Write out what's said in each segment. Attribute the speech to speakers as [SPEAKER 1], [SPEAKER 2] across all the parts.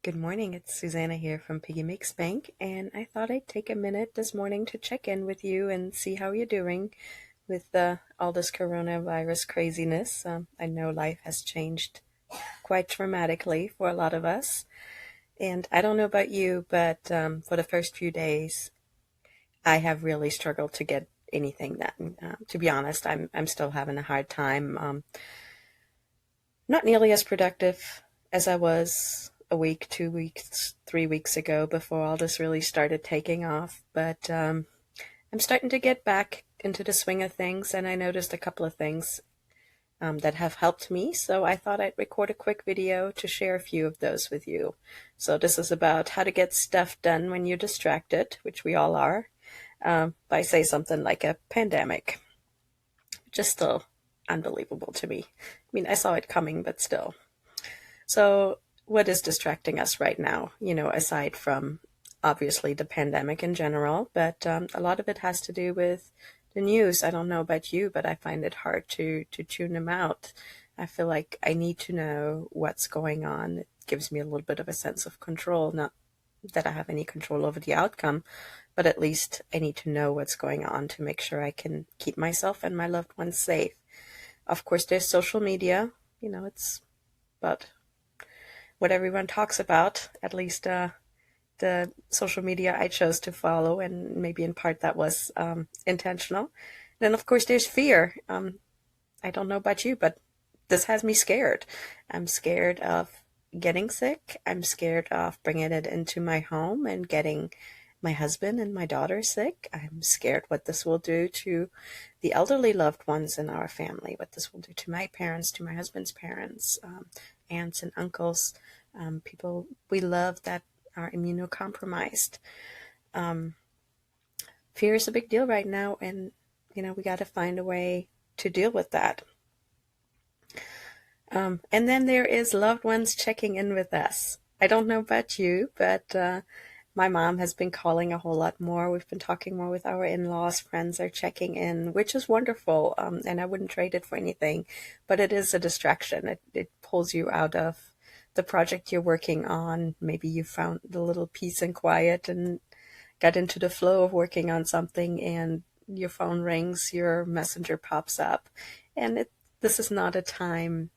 [SPEAKER 1] Good morning, it's Susanna here from Piggy Makes Bank, and I thought I'd take a minute this morning to check in with you and see how you're doing with all this coronavirus craziness. I know life has changed quite dramatically for a lot of us, and I don't know about you, but for the first few days, I have really struggled to get anything done. To be honest, I'm still having a hard time. Not nearly as productive as I was a week, 2 weeks, 3 weeks ago before all this really started taking off. But I'm starting to get back into the swing of things, and I noticed a couple of things that have helped me. So I thought I'd record a quick video to share a few of those with you. So this is about how to get stuff done when you're distracted, which we all are, by, say, something like a pandemic. Just still unbelievable to me. I mean, I saw it coming, but still. So, what is distracting us right now? Aside from obviously the pandemic in general, but a lot of it has to do with the news. I don't know about you, but I find it hard to tune them out. I feel like I need to know what's going on. It gives me a little bit of a sense of control. Not that I have any control over the outcome, but at least I need to know what's going on to make sure I can keep myself and my loved ones safe. Of course, there's social media. It's about what everyone talks about, at least the social media I chose to follow, and maybe in part that was intentional. Then, of course, there's fear. I don't know about you, but this has me scared. I'm scared of getting sick. I'm scared of bringing it into my home and getting my husband and my daughter sick. I'm scared what this will do to the elderly loved ones in our family, what this will do to my parents, to my husband's parents, aunts and uncles, people we love that are immunocompromised. Um, Fear is a big deal right now, and we got to find a way to deal with that. And then there is loved ones checking in with us. I don't know about you, but my mom has been calling a whole lot more. We've been talking more with our in-laws. Friends are checking in, which is wonderful. And I wouldn't trade it for anything, but it is a distraction. It pulls you out of the project you're working on. Maybe you found the little peace and quiet and got into the flow of working on something, and your phone rings, your messenger pops up. And this is not a time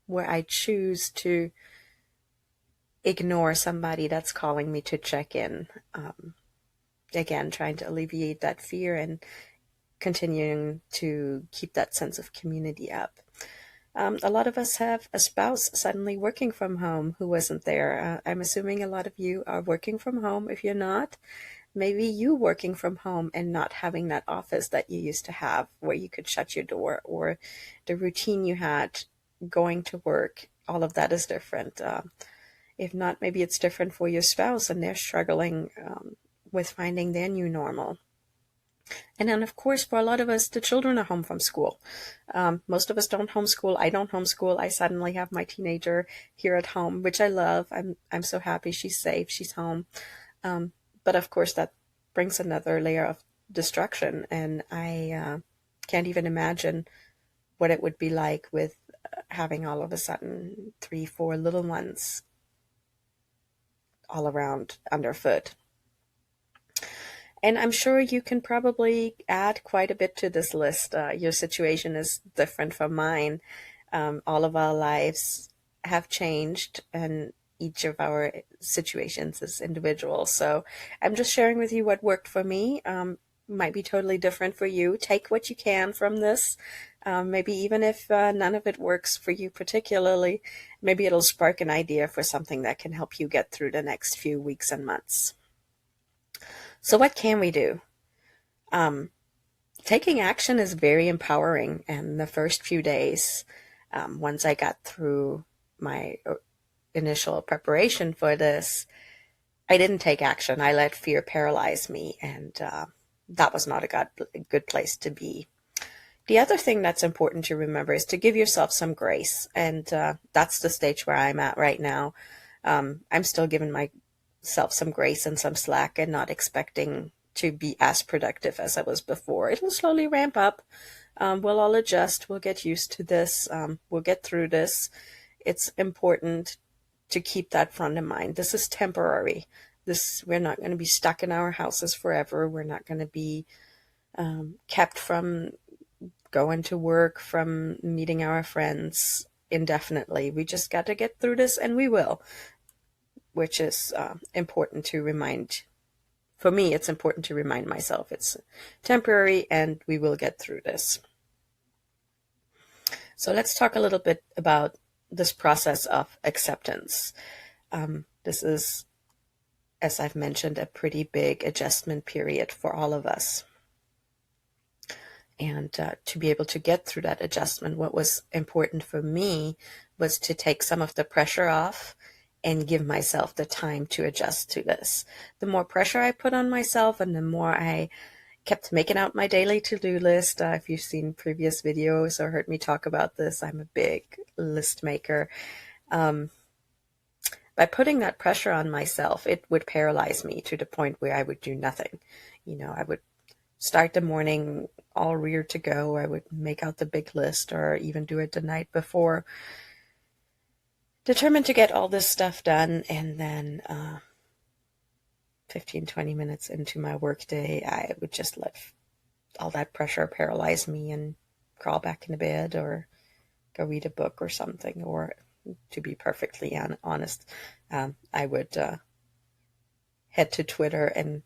[SPEAKER 1] where I choose to ignore somebody that's calling me to check in. Again, trying to alleviate that fear and continuing to keep that sense of community up. A lot of us have a spouse suddenly working from home who wasn't there. I'm assuming a lot of you are working from home. If you're not, maybe you working from home and not having that office that you used to have where you could shut your door, or the routine you had going to work. All of that is different. If not, maybe it's different for your spouse and they're struggling with finding their new normal. And then, of course, for a lot of us, the children are home from school. Most of us don't homeschool. I don't homeschool. I suddenly have my teenager here at home, which I love. I'm so happy she's safe. She's home. But of course, that brings another layer of destruction. And I can't even imagine what it would be like with having all of a sudden 3, 4 little ones all around underfoot. And I'm sure you can probably add quite a bit to this list. Your situation is different from mine. All of our lives have changed, and each of our situations is individual. So I'm just sharing with you what worked for me. Might be totally different for you. Take what you can from this. Maybe even if none of it works for you particularly, maybe it'll spark an idea for something that can help you get through the next few weeks and months. So what can we do? Taking action is very empowering. And the first few days, once I got through my initial preparation for this, I didn't take action. I let fear paralyze me, and that was not a good place to be. The other thing that's important to remember is to give yourself some grace, and that's the stage where I'm at right now. I'm still giving myself some grace and some slack, and not expecting to be as productive as I was before. It will slowly ramp up. We'll all adjust. We'll get used to this. We'll get through this. It's important to keep that front of mind. This is temporary. We're not going to be stuck in our houses forever. We're not going to be kept from going to work, from meeting our friends indefinitely. We just got to get through this, and we will, which is important to remind. For me, it's important to remind myself it's temporary and we will get through this. So let's talk a little bit about this process of acceptance. This is, as I've mentioned, a pretty big adjustment period for all of us. And to be able to get through that adjustment, what was important for me was to take some of the pressure off and give myself the time to adjust to this. The more pressure I put on myself and the more I kept making out my daily to-do list. If you've seen previous videos or heard me talk about this, I'm a big list maker. By putting that pressure on myself, it would paralyze me to the point where I would do nothing. I would start the morning all reared to go. I would make out the big list or even do it the night before, determined to get all this stuff done, and then 15-20 minutes into my workday, I would just let all that pressure paralyze me and crawl back into bed or go read a book or something. Or, to be perfectly honest, I would head to Twitter and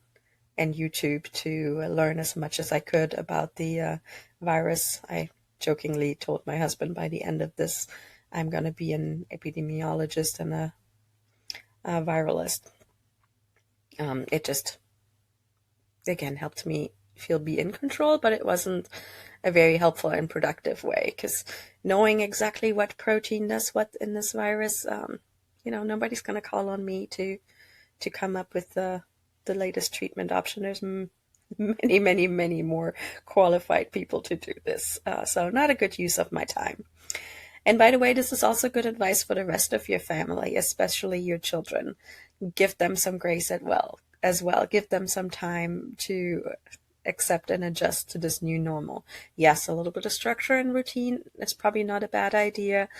[SPEAKER 1] YouTube to learn as much as I could about the virus. I jokingly told my husband by the end of this, I'm going to be an epidemiologist and a viralist. It just, again, helped me be in control, but it wasn't a very helpful and productive way, because knowing exactly what protein does what in this virus, nobody's going to call on me to come up with the latest treatment option. There's many, many, many more qualified people to do this. So not a good use of my time. And by the way, this is also good advice for the rest of your family, especially your children. Give them some grace as well. Give them some time to accept and adjust to this new normal. Yes, a little bit of structure and routine is probably not a bad idea,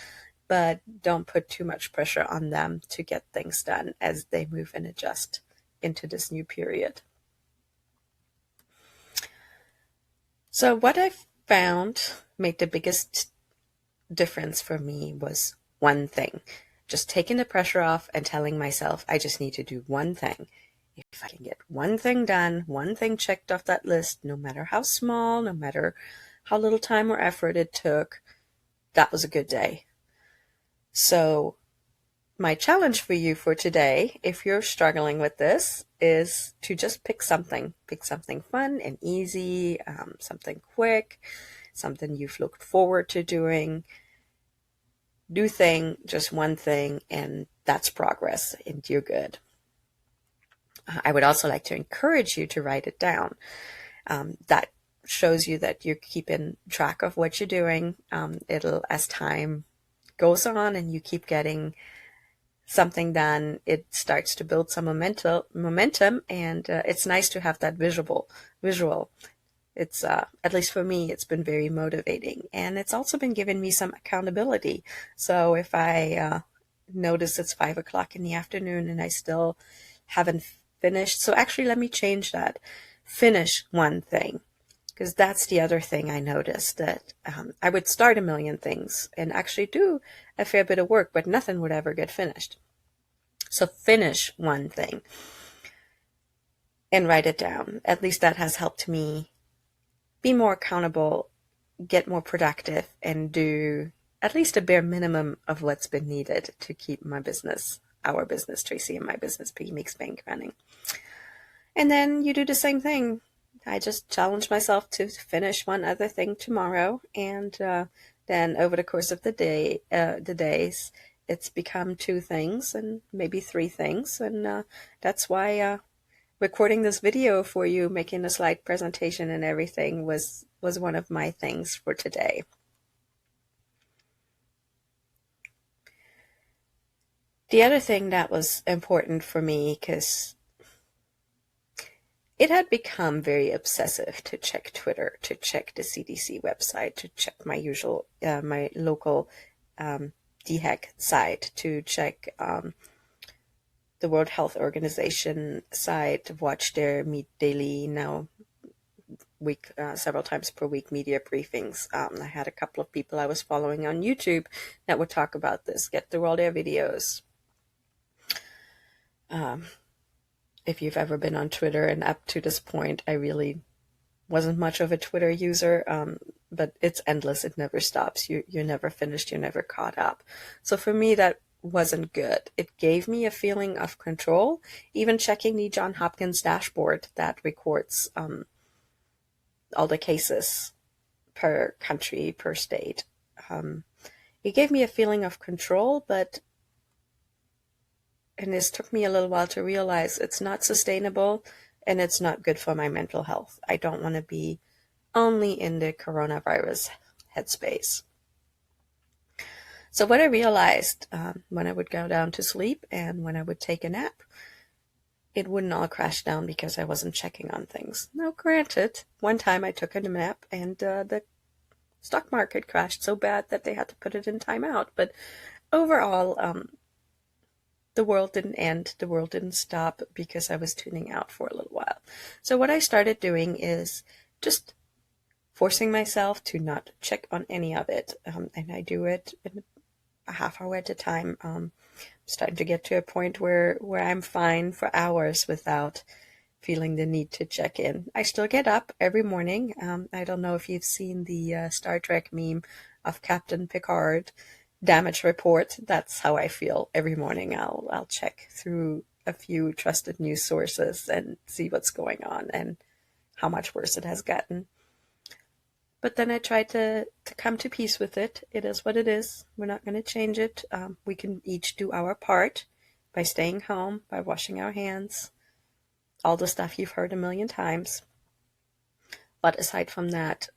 [SPEAKER 1] but don't put too much pressure on them to get things done as they move and adjust into this new period. So what I found made the biggest difference for me was one thing. Just taking the pressure off and telling myself I just need to do one thing. If I can get one thing done, one thing checked off that list, no matter how small, no matter how little time or effort it took, that was a good day. So my challenge for you for today, if you're struggling with this, is to just pick something. Pick something fun and easy, something quick, something you've looked forward to doing. New thing, just one thing, and that's progress, and you're good. I would also like to encourage you to write it down. That shows you that you're keeping track of what you're doing. It'll, as time goes on and you keep getting something done, it starts to build some momentum, and it's nice to have that visual. It's, at least for me, it's been very motivating, and it's also been giving me some accountability. So if I notice it's 5 o'clock in the afternoon and I still haven't finished, so actually let me change that. Finish one thing, because that's the other thing I noticed, that I would start a million things and actually do a fair bit of work, but nothing would ever get finished. So finish one thing and write it down. At least that has helped me be more accountable, get more productive, and do at least a bare minimum of what's been needed to keep my business, our business, Tracy and my business, Piggy Makes Bank, running. And then you do the same thing. I just challenge myself to finish one other thing tomorrow, and then over the course of the days, it's become 2 things and maybe 3 things, and that's why recording this video for you, making a slide presentation and everything was one of my things for today. The other thing that was important for me, because it had become very obsessive to check Twitter, to check the CDC website, to check my local DHEC site to check the World Health Organization site, watch their Meet Daily now several times per week media briefings. I had a couple of people I was following on YouTube that would talk about this, get through all their videos. If you've ever been on Twitter, and up to this point, I really wasn't much of a Twitter user, but it's endless. It never stops. You're never finished. You're never caught up. So for me, that wasn't good. It gave me a feeling of control. Even checking the Johns Hopkins dashboard that records all the cases per country, per state. It gave me a feeling of control, and this took me a little while to realize it's not sustainable and it's not good for my mental health. I don't want to be only in the coronavirus headspace. So what I realized when I would go down to sleep and when I would take a nap, it wouldn't all crash down because I wasn't checking on things. Now, granted, one time I took a nap and the stock market crashed so bad that they had to put it in timeout. But overall, the world didn't end. The world didn't stop because I was tuning out for a little while. So what I started doing is just forcing myself to not check on any of it. And I do it in a half hour at a time. Starting to get to a point where I'm fine for hours without feeling the need to check in. I still get up every morning. I don't know if you've seen the Star Trek meme of Captain Picard damage report. That's how I feel every morning. I'll check through a few trusted news sources and see what's going on and how much worse it has gotten. But then I try to come to peace with it. It is what it is. We're not going to change it. We can each do our part by staying home, by washing our hands, all the stuff you've heard a million times. But aside from that,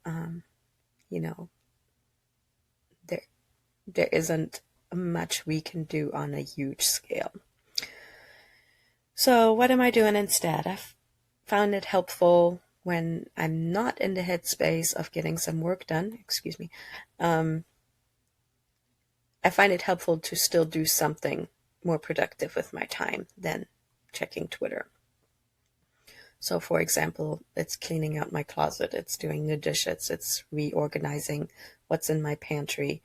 [SPEAKER 1] there isn't much we can do on a huge scale. So what am I doing instead? I've found it helpful when I'm not in the headspace of getting some work done. I find it helpful to still do something more productive with my time than checking Twitter. So for example, it's cleaning out my closet, it's doing the dishes, it's reorganizing what's in my pantry,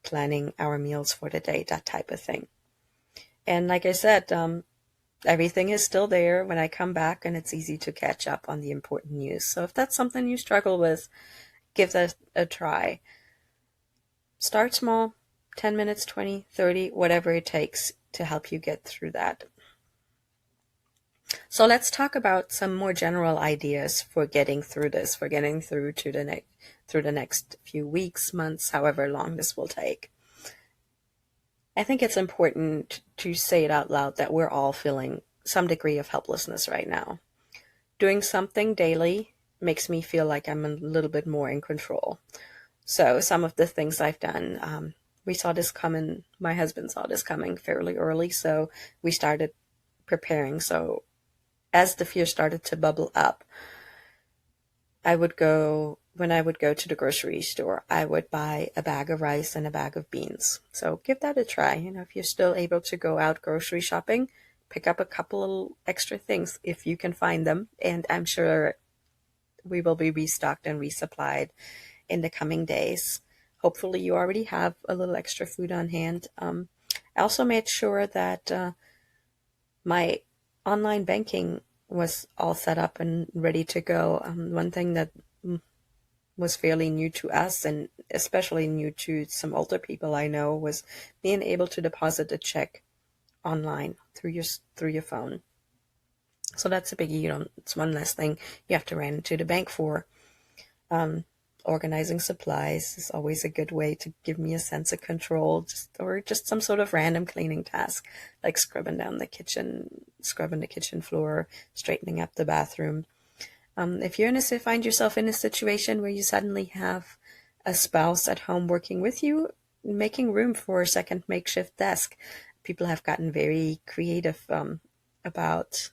[SPEAKER 1] planning our meals for the day, that type of thing. And like I said, everything is still there when I come back, and it's easy to catch up on the important news. So if that's something you struggle with, give that a try. Start small, 10 minutes, 20, 30, whatever it takes to help you get through that. So let's talk about some more general ideas for getting through this, for getting through to the next few weeks, months, however long this will take. I think it's important to say it out loud that we're all feeling some degree of helplessness right now. Doing something daily makes me feel like I'm a little bit more in control. So some of the things I've done, we saw this coming, my husband saw this coming fairly early, so we started preparing. So as the fear started to bubble up, when I would go to the grocery store, I would buy a bag of rice and a bag of beans. So give that a try. If you're still able to go out grocery shopping, pick up a couple of extra things if you can find them. And I'm sure we will be restocked and resupplied in the coming days. Hopefully you already have a little extra food on hand. I also made sure that my online banking was all set up and ready to go. One thing that was fairly new to us, and especially new to some older people I know, was being able to deposit a check online through your phone. So that's a biggie. It's one less thing you have to run to the bank for. Organizing supplies is always a good way to give me a sense of control, or just some sort of random cleaning task, like scrubbing the kitchen floor, straightening up the bathroom. If you find yourself in a situation where you suddenly have a spouse at home working with you, making room for a second makeshift desk. People have gotten very creative about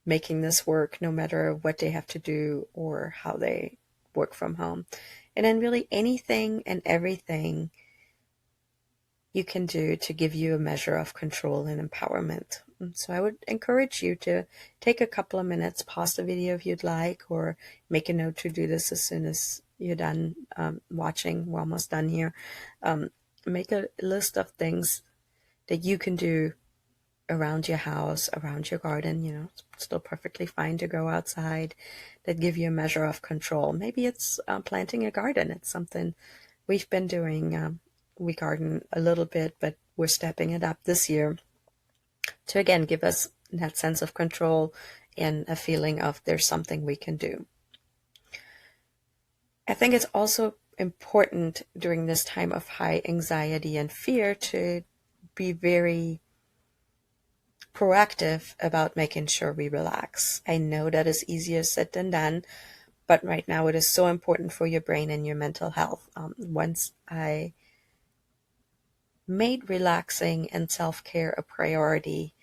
[SPEAKER 1] making this work, no matter what they have to do or how they work from home. And then really anything and everything you can do to give you a measure of control and empowerment. So I would encourage you to take a couple of minutes, pause the video if you'd like, or make a note to do this as soon as you're done watching. We're almost done here. Make a list of things that you can do around your house, around your garden. It's still perfectly fine to go outside, that give you a measure of control. Maybe it's planting a garden. It's something we've been doing. We garden a little bit, but we're stepping it up this year to again give us that sense of control and a feeling of there's something we can do. I think it's also important during this time of high anxiety and fear to be very proactive about making sure we relax. I know that is easier said than done, but right now it is so important for your brain and your mental health. Once I made relaxing and self-care a priority,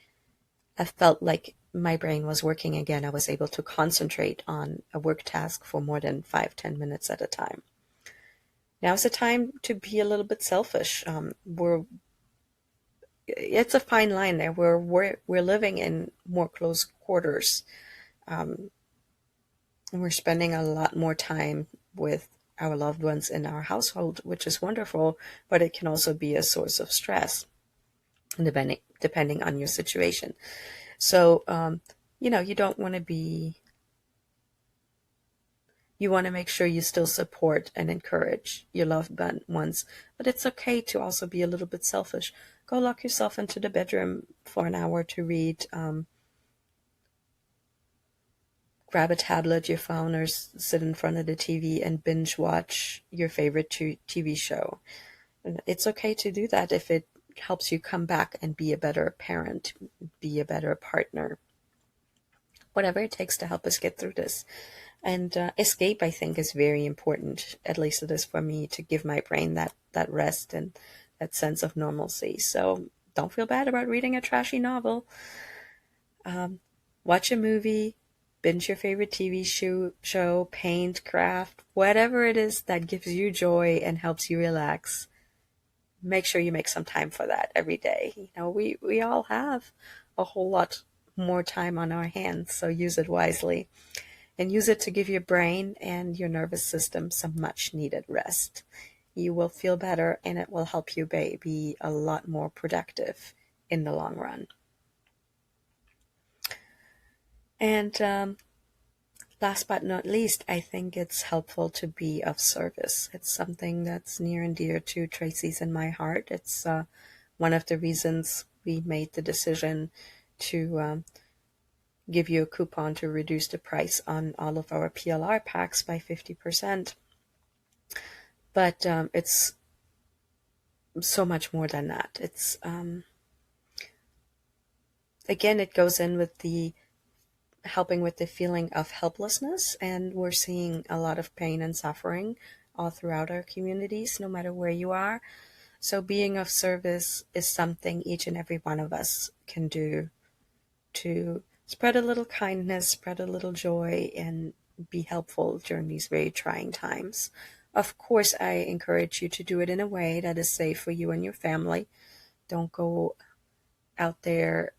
[SPEAKER 1] I felt like my brain was working again. I was able to concentrate on a work task for more than 5-10 minutes at a time. Now's the time to be a little bit selfish. It's a fine line there. We're living in more close quarters. We're spending a lot more time with our loved ones in our household, which is wonderful, but it can also be a source of stress, depending on your situation. So, you don't want to be, you want to make sure you still support and encourage your loved ones, but it's okay to also be a little bit selfish. Go lock yourself into the bedroom for an hour to read. Grab a tablet, your phone, or sit in front of the TV and binge watch your favorite TV show. And it's okay to do that if it helps you come back and be a better parent, be a better partner. Whatever it takes to help us get through this. And escape, I think, is very important. At least it is for me, to give my brain that rest and that sense of normalcy. So don't feel bad about reading a trashy novel. Watch a movie, binge your favorite TV show, paint, craft, whatever it is that gives you joy and helps you relax. Make sure you make some time for that every day. We all have a whole lot more time on our hands, so use it wisely. And use it to give your brain and your nervous system some much needed rest. You will feel better, and it will help you be a lot more productive in the long run. And last but not least, I think it's helpful to be of service. It's something that's near and dear to Tracy's and my heart. It's one of the reasons we made the decision to give you a coupon to reduce the price on all of our PLR packs by 50%. But it's so much more than that. It's again, it goes in with the helping with the feeling of helplessness, and we're seeing a lot of pain and suffering all throughout our communities, no matter where you are. So being of service is something each and every one of us can do to spread a little kindness, spread a little joy, and be helpful during these very trying times. Of course, I encourage you to do it in a way that is safe for you and your family. Don't go out there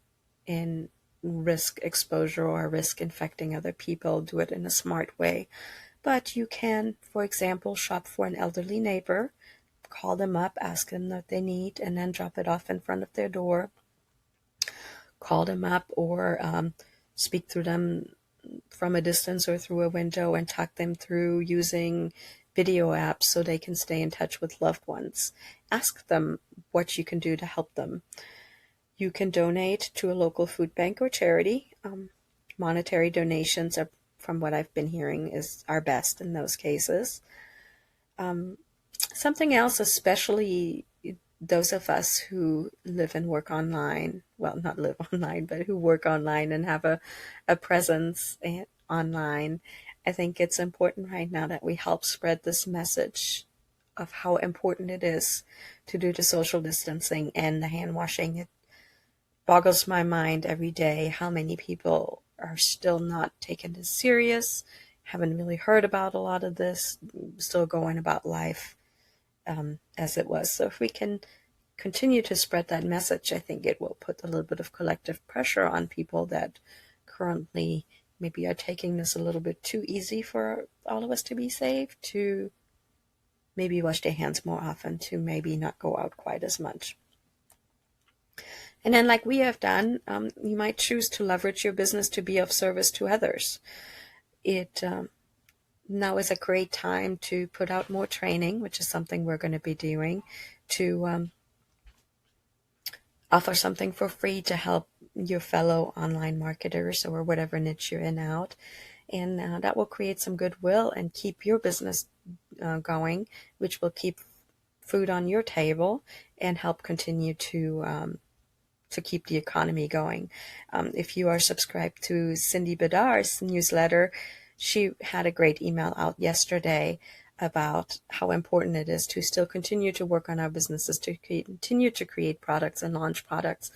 [SPEAKER 1] and risk exposure or risk infecting other people. Do it in a smart way. But you can, for example, shop for an elderly neighbor, call them up, ask them what they need, and then drop it off in front of their door. Call them up or speak through them from a distance or through a window and talk them through using video apps so they can stay in touch with loved ones. Ask them what you can do to help them. You can donate to a local food bank or charity. Monetary donations are, from what I've been hearing, are best in those cases. Something else, especially those of us who live and work online, well, not live online, but who work online and have a presence online, I think it's important right now that we help spread this message of how important it is to do the social distancing and the hand washing. It boggles my mind every day how many people are still not taking this serious, haven't really heard about a lot of this, still going about life as it was. So if we can continue to spread that message, I think it will put a little bit of collective pressure on people that currently maybe are taking this a little bit too easy for all of us to be safe, to maybe wash their hands more often, to maybe not go out quite as much. And then, like we have done, you might choose to leverage your business to be of service to others. It now is a great time to put out more training, which is something we're going to be doing, to offer something for free to help your fellow online marketers or whatever niche you're in out. And that will create some goodwill and keep your business going, which will keep food on your table and help continue to keep the economy going. If you are subscribed to Cindy Bedar's newsletter, she had a great email out yesterday about how important it is to still continue to work on our businesses, to continue to create products and launch products,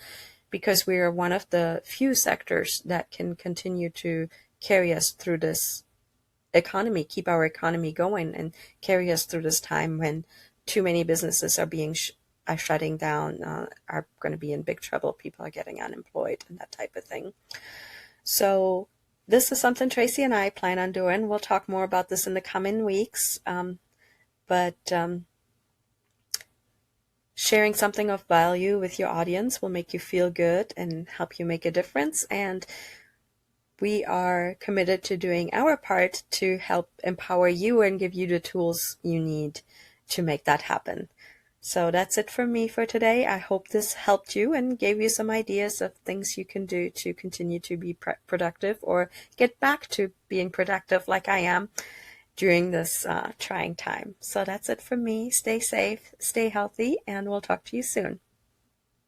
[SPEAKER 1] because we are one of the few sectors that can continue to carry us through this economy, keep our economy going, and carry us through this time when too many businesses are being are shutting down, are going to be in big trouble. People are getting unemployed and that type of thing. So this is something Tracy and I plan on doing. We'll talk more about this in the coming weeks. But sharing something of value with your audience will make you feel good and help you make a difference. And we are committed to doing our part to help empower you and give you the tools you need to make that happen. So that's it from me for today. I hope this helped you and gave you some ideas of things you can do to continue to be productive, or get back to being productive like I am during this trying time. So that's it from me. Stay safe, stay healthy, and we'll talk to you soon.